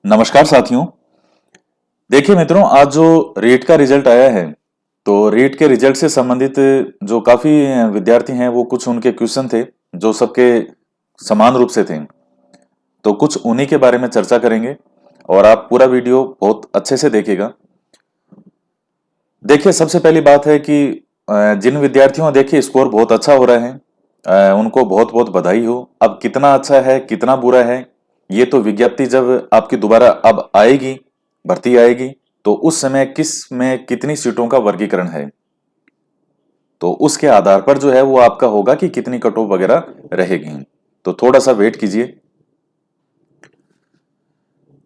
नमस्कार साथियों। देखिए मित्रों, आज जो रीट का रिजल्ट आया है, तो रीट के रिजल्ट से संबंधित जो काफी विद्यार्थी हैं, वो कुछ उनके क्वेश्चन थे जो सबके समान रूप से थे। तो कुछ उन्हीं के बारे में चर्चा करेंगे और आप पूरा वीडियो बहुत अच्छे से देखिएगा। देखिए, सबसे पहली बात है कि जिन विद्यार्थियों का देखिए स्कोर बहुत अच्छा हो रहा है, उनको बहुत बहुत बधाई हो। अब कितना अच्छा है कितना बुरा है, ये तो विज्ञप्ति जब आपकी दोबारा अब आएगी, भर्ती आएगी, तो उस समय किस में कितनी सीटों का वर्गीकरण है, तो उसके आधार पर जो है वो आपका होगा कि कितनी कट ऑफ वगैरह रहेगी। तो थोड़ा सा वेट कीजिए।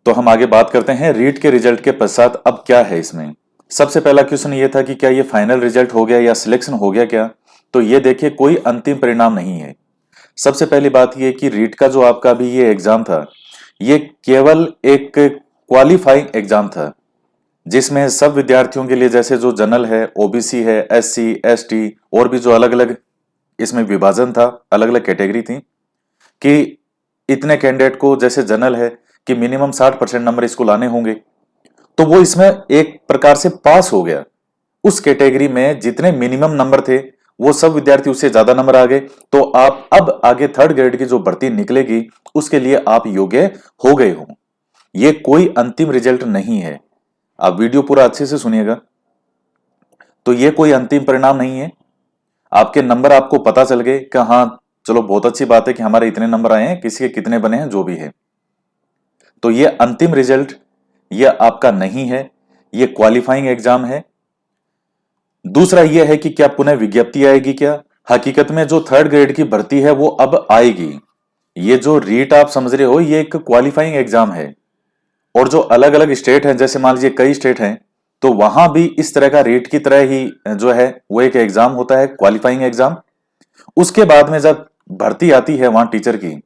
तो हम आगे बात करते हैं रीट के रिजल्ट के पश्चात अब क्या है इसमें। सबसे पहला क्वेश्चन ये था कि क्या ये फाइनल रिजल्ट हो गया या सिलेक्शन हो गया क्या। तो ये देखिए, कोई अंतिम परिणाम नहीं है। सबसे पहली बात ये कि रीट का जो आपका भी ये एग्जाम था, ये केवल एक क्वालिफाइंग एग्जाम था, जिसमें सब विद्यार्थियों के लिए, जैसे जो जनरल है, ओबीसी है, एससी, एसटी और भी जो अलग अलग इसमें विभाजन था, अलग अलग कैटेगरी थी, कि इतने कैंडिडेट को, जैसे जनरल है कि मिनिमम 60% नंबर इसको लाने होंगे, तो वो इसमें एक प्रकार से पास हो गया। उस कैटेगरी में जितने मिनिमम नंबर थे, वो सब विद्यार्थी उससे ज्यादा नंबर आ गए। तो आप अब आगे थर्ड ग्रेड की जो भर्ती निकलेगी, उसके लिए आप योग्य हो गए हो। ये कोई अंतिम रिजल्ट नहीं है। आप वीडियो पूरा अच्छे से सुनिएगा। तो ये कोई अंतिम परिणाम नहीं है। आपके नंबर आपको पता चल गए कि हाँ, चलो बहुत अच्छी बात है कि हमारे इतने नंबर आए हैं, किसी के कितने बने हैं, जो भी है। तो ये अंतिम रिजल्ट ये आपका नहीं है, ये क्वालिफाइंग एग्जाम है। दूसरा यह है कि क्या पुनः विज्ञप्ति आएगी क्या। हकीकत में जो थर्ड ग्रेड की भर्ती है वो अब आएगी। ये जो रीट आप समझ रहे हो, ये एक क्वालिफाइंग एग्जाम है। और जो अलग अलग स्टेट हैं, जैसे मान लीजिए कई स्टेट हैं, तो वहां भी इस तरह का रीट की तरह ही जो है वो एक एग्जाम होता है, क्वालिफाइंग एग्जाम। उसके बाद में जब भर्ती आती है वहां टीचर की,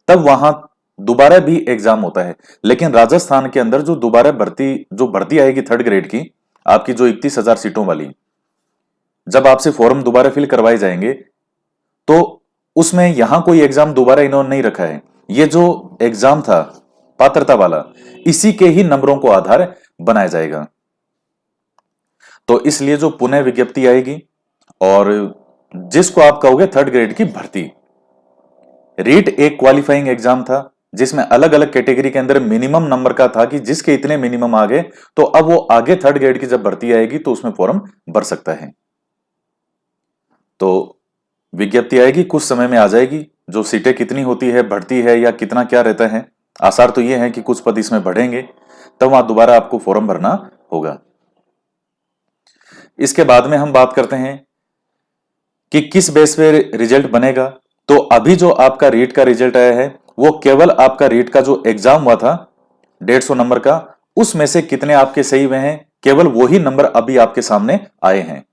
तब वहां दोबारा भी एग्जाम होता है। लेकिन राजस्थान के अंदर जो भर्ती आएगी थर्ड ग्रेड की, आपकी जो 31,000 सीटों वाली, जब आपसे फॉर्म दोबारा फिल करवाए जाएंगे, तो उसमें यहां कोई एग्जाम दोबारा इन्होंने नहीं रखा है। ये जो एग्जाम था पात्रता वाला, इसी के ही नंबरों को आधार बनाया जाएगा। तो इसलिए जो पुनः विज्ञप्ति आएगी, और जिसको आप कहोगे थर्ड ग्रेड की भर्ती, रीट एक क्वालिफाइंग एग्जाम था, जिसमें अलग अलग कैटेगरी के अंदर मिनिमम नंबर का था कि जिसके इतने मिनिमम आ गए, तो अब वो आगे थर्ड ग्रेड की जब भर्ती आएगी तो उसमें फॉर्म भर सकता है। तो विज्ञप्ति आएगी, कुछ समय में आ जाएगी। जो सीटें कितनी होती है, बढ़ती है या कितना क्या रहता है, आसार तो ये है कि कुछ पद इसमें बढ़ेंगे, तब वहां दोबारा आपको फॉर्म भरना होगा। इसके बाद में हम बात करते हैं कि किस बेस पे रिजल्ट बनेगा। तो अभी जो आपका रीट का रिजल्ट आया है, वो केवल आपका रीट का जो एग्जाम हुआ था 150 नंबर का, उसमें से कितने आपके सही हुए हैं, केवल वही नंबर अभी आपके सामने आए हैं।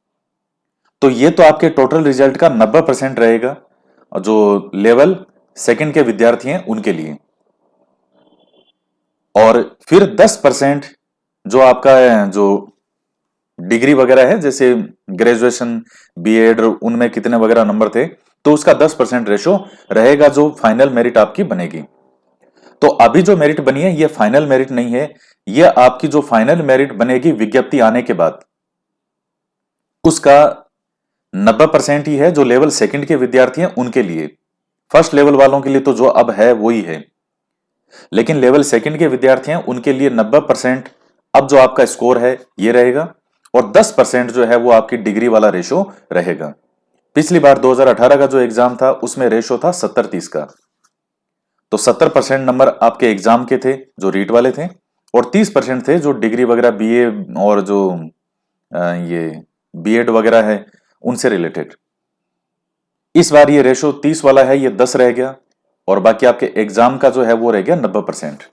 तो ये तो आपके टोटल रिजल्ट का 90% रहेगा, और जो लेवल सेकंड के विद्यार्थी हैं उनके लिए। और फिर 10% जो आपका जो डिग्री वगैरह है, जैसे ग्रेजुएशन, बीएड, उनमें कितने वगैरह नंबर थे, तो उसका 10% रेशो रहेगा, जो फाइनल मेरिट आपकी बनेगी। तो अभी जो मेरिट बनी है, ये फाइनल मेरिट नहीं है। ये आपकी जो फाइनल मेरिट बनेगी विज्ञप्ति आने के बाद, उसका 90% ही है जो लेवल सेकंड के विद्यार्थी हैं उनके लिए। फर्स्ट लेवल वालों के लिए तो जो अब है वही है, लेकिन लेवल सेकंड के विद्यार्थी हैं उनके लिए 90% अब जो आपका स्कोर है ये रहेगा, और 10% जो है वो आपकी डिग्री वाला रेशो रहेगा। पिछली बार 2018 का जो एग्जाम था, उसमें रेशो था 70-30 का। तो 70% नंबर आपके एग्जाम के थे जो रीट वाले थे, और 30% थे जो डिग्री वगैरह, बीए और जो ये बीएड वगैरह है उनसे रिलेटेड। इस बार ये रेशो 30 वाला है, ये 10 रह गया, और बाकी आपके एग्जाम का जो है वो रह गया 90%।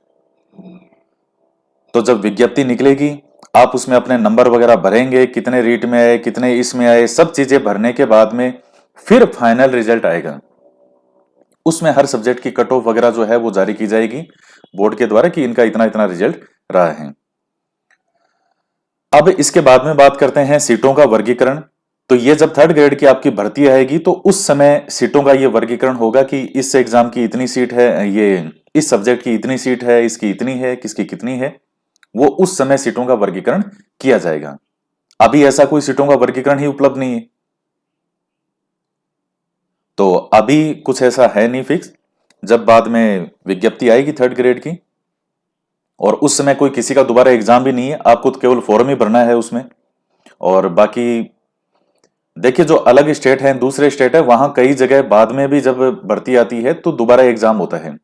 तो जब विज्ञप्ति निकलेगी, आप उसमें अपने नंबर वगैरह भरेंगे, कितने रीट में आए, कितने इसमें आए, सब चीजें भरने के बाद में फिर फाइनल रिजल्ट आएगा। उसमें हर सब्जेक्ट की कट ऑफ वगैरह जो है वो जारी की जाएगी बोर्ड के द्वारा कि इनका इतना इतना रिजल्ट रहा है। अब इसके बाद में बात करते हैं सीटों का वर्गीकरण। तो ये जब थर्ड ग्रेड की आपकी भर्ती आएगी, तो उस समय सीटों का ये वर्गीकरण होगा कि इस एग्जाम की इतनी सीट है, ये इस सब्जेक्ट की इतनी सीट है, इसकी इतनी है, किसकी कितनी है, वो उस समय सीटों का वर्गीकरण किया जाएगा। अभी ऐसा कोई सीटों का वर्गीकरण ही उपलब्ध नहीं है, तो अभी कुछ ऐसा है नहीं फिक्स। जब बाद में विज्ञप्ति आएगी 3rd ग्रेड की, और उस समय कोई किसी का दोबारा एग्जाम भी नहीं है, आपको तो केवल फॉर्म ही भरना है उसमें। और बाकी देखिए, जो अलग स्टेट है, दूसरे स्टेट है, वहां कई जगह बाद में भी जब भर्ती आती है तो दोबारा एग्जाम होता है,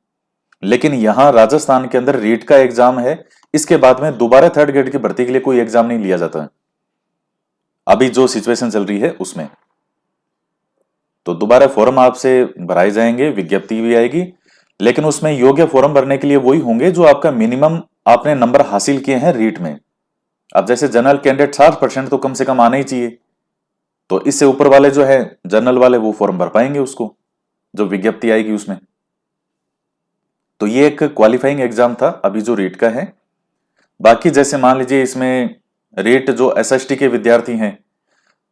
लेकिन यहां राजस्थान के अंदर रीट का एग्जाम है, इसके बाद में दोबारा 3rd ग्रेड की भर्ती के लिए कोई एग्जाम नहीं लिया जाता है अभी जो सिचुएशन चल रही है उसमें। तो दोबारा फॉर्म आपसे भराए जाएंगे, विज्ञप्ति भी आएगी, लेकिन उसमें योग्य फॉर्म भरने के लिए वही होंगे जो आपका मिनिमम आपने नंबर हासिल किए हैं रीट में। अब जैसे जनरल कैंडिडेट 60% तो कम से कम आना ही चाहिए, तो इससे ऊपर वाले जो है जनरल वाले, वो फॉर्म भर पाएंगे उसको, जो विज्ञप्ति आएगी उसमें। तो ये एक क्वालिफाइंग एग्जाम था अभी जो रीट का है। बाकी जैसे मान लीजिए इसमें रीट जो एसएसटी के विद्यार्थी हैं,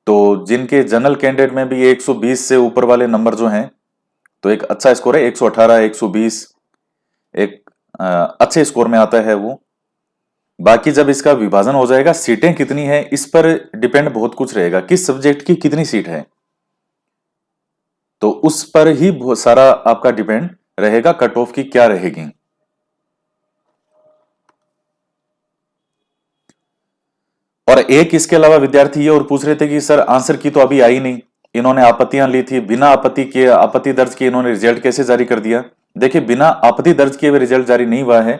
तो जिनके जनरल कैंडिडेट में भी 120 से ऊपर वाले नंबर जो हैं, तो एक अच्छा स्कोर है, 118, 120 एक अच्छे स्कोर में आता है वो। बाकी जब इसका विभाजन हो जाएगा, सीटें कितनी है इस पर डिपेंड बहुत कुछ रहेगा, किस सब्जेक्ट की कितनी सीट है, तो उस पर ही बहुत सारा आपका डिपेंड रहेगा, कट ऑफ की क्या रहेगी। और एक इसके अलावा विद्यार्थी ये और पूछ रहे थे कि सर आंसर की तो अभी आई नहीं, इन्होंने आपत्तियां ली थी, बिना आपत्ति के, आपत्ति दर्ज किए इन्होंने रिजल्ट कैसे जारी कर दिया। देखिए, बिना आपत्ति दर्ज किए हुए रिजल्ट जारी नहीं हुआ है।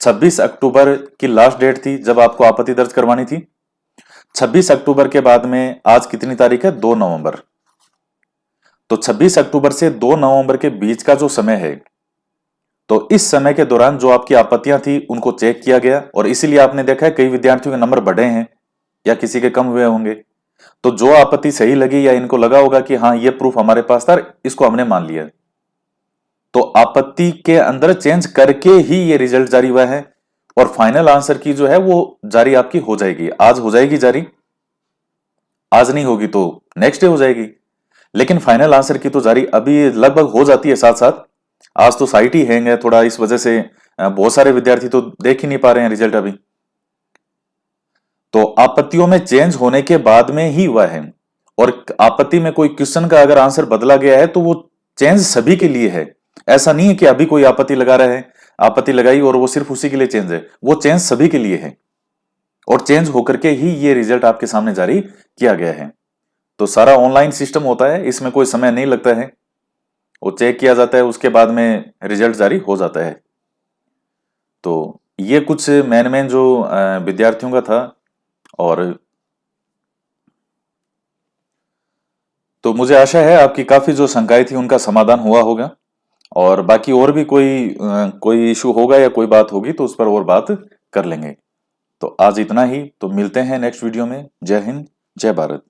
26 अक्टूबर की लास्ट डेट थी जब आपको आपत्ति दर्ज करवानी थी। 26 अक्टूबर के बाद में आज कितनी तारीख है, 2 नवंबर। तो 26 अक्टूबर से 2 नवंबर के बीच का जो समय है, तो इस समय के दौरान जो आपकी आपत्तियां थी उनको चेक किया गया, और इसीलिए आपने देखा है कई विद्यार्थियों के नंबर बढ़े हैं या किसी के कम हुए होंगे। तो जो आपत्ति सही लगी या इनको लगा होगा कि हाँ ये प्रूफ हमारे पास था, इसको हमने मान लिया, तो आपत्ति के अंदर चेंज करके ही ये रिजल्ट जारी हुआ है। और फाइनल आंसर की जो है वो जारी आपकी हो जाएगी, आज हो जाएगी जारी, आज नहीं होगी तो नेक्स्ट डे हो जाएगी, लेकिन फाइनल आंसर की तो जारी अभी लगभग हो जाती है साथ साथ। आज तो साइट ही हैंग है थोड़ा, इस वजह से बहुत सारे विद्यार्थी तो देख ही नहीं पा रहे हैं रिजल्ट अभी। तो आपत्तियों में चेंज होने के बाद में ही हुआ है, और आपत्ति में कोई क्वेश्चन का अगर आंसर बदला गया है तो वो चेंज सभी के लिए है। ऐसा नहीं है कि अभी कोई आपत्ति लगा रहा है, आपत्ति लगाई और वो सिर्फ उसी के लिए चेंज है, वो चेंज सभी के लिए है, और चेंज होकर के ही ये रिजल्ट आपके सामने जारी किया गया है। तो सारा ऑनलाइन सिस्टम होता है, इसमें कोई समय नहीं लगता है, वो चेक किया जाता है, उसके बाद में रिजल्ट जारी हो जाता है। तो ये कुछ मेन मेन जो विद्यार्थियों का था। और तो मुझे आशा है आपकी काफी जो शंकाएं थी उनका समाधान हुआ होगा, और बाकी और भी कोई इशू होगा या कोई बात होगी तो उस पर और बात कर लेंगे। तो आज इतना ही, तो मिलते हैं नेक्स्ट वीडियो में। जय हिंद, जय भारत।